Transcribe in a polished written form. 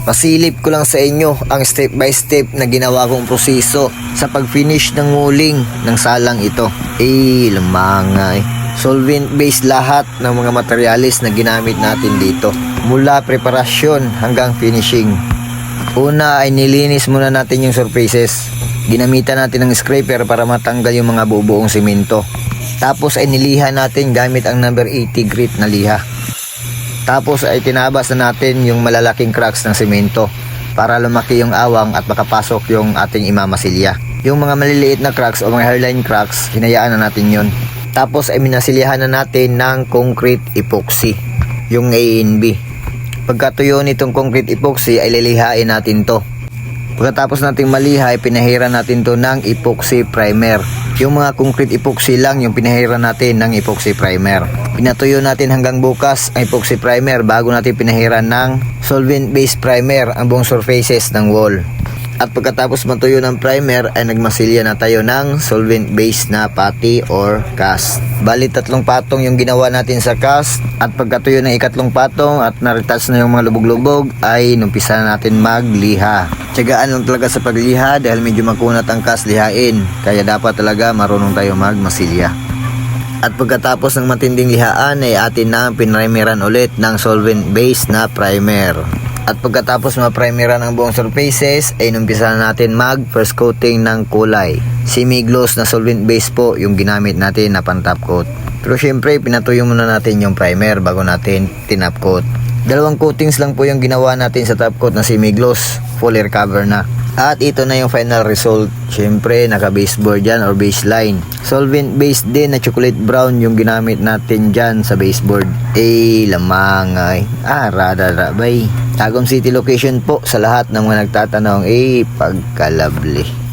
Pasilip ko lang sa inyo ang step by step na ginawa kong proseso sa pag-finish ng nguling ng salang ito. Lamang solvent based lahat ng mga materialis na ginamit natin dito. Mula preparasyon hanggang finishing. Una ay nilinis muna natin yung surfaces. Ginamitan natin ng scraper para matanggal yung mga bubuong simento. Tapos ay niliha natin gamit ang number 80 grit na liha. Tapos ay tinabas na natin yung malalaking cracks ng simento para lumaki yung awang at makapasok yung ating imamasilya. Yung mga maliliit na cracks o mga hairline cracks, hinayaan na natin yun. Tapos ay minasilihan na natin ng concrete epoxy, yung A&B. Pagkatuyo nitong concrete epoxy ay lilihain natin to. Pagkatapos nating maliha ay pinahiran natin to ng epoxy primer. Yung mga concrete epoxy lang yung pinahiran natin ng epoxy primer. Pinatuyo natin hanggang bukas ang epoxy primer bago natin pinahiran ng solvent based primer ang buong surfaces ng wall. At pagkatapos matuyo ng primer ay nagmasilya na tayo ng solvent based na putty or cast. Bali 3 patong yung ginawa natin sa cast, at pagkatuyo ng ikatlong patong at na-retouch na yung mga lubog-lubog ay numpisa na natin magliha. Tiyagaan lang talaga sa pagliha dahil medyo makunat ang cast lihain, kaya dapat talaga marunong tayo magmasilya. At pagkatapos ng matinding lihaan ay atin na pinrimeran ulit ng solvent based na primer. At pagkatapos ma-primeran ang buong surfaces ay numpisa na natin mag first coating ng kulay. Semi-gloss na solvent base po yung ginamit natin na pan top coat. Pero syempre pinatuyo muna natin yung primer bago natin tinop coat. 2 coatings lang po yung ginawa natin sa top coat na semi-gloss, full air cover na. At ito na yung final result. Syempre naka baseboard yan or baseline. Solvent based din na chocolate brown yung ginamit natin dyan sa baseboard. Lamang radadabay. Tagum City location po sa lahat ng mga nagtatanong. Pagkalabli.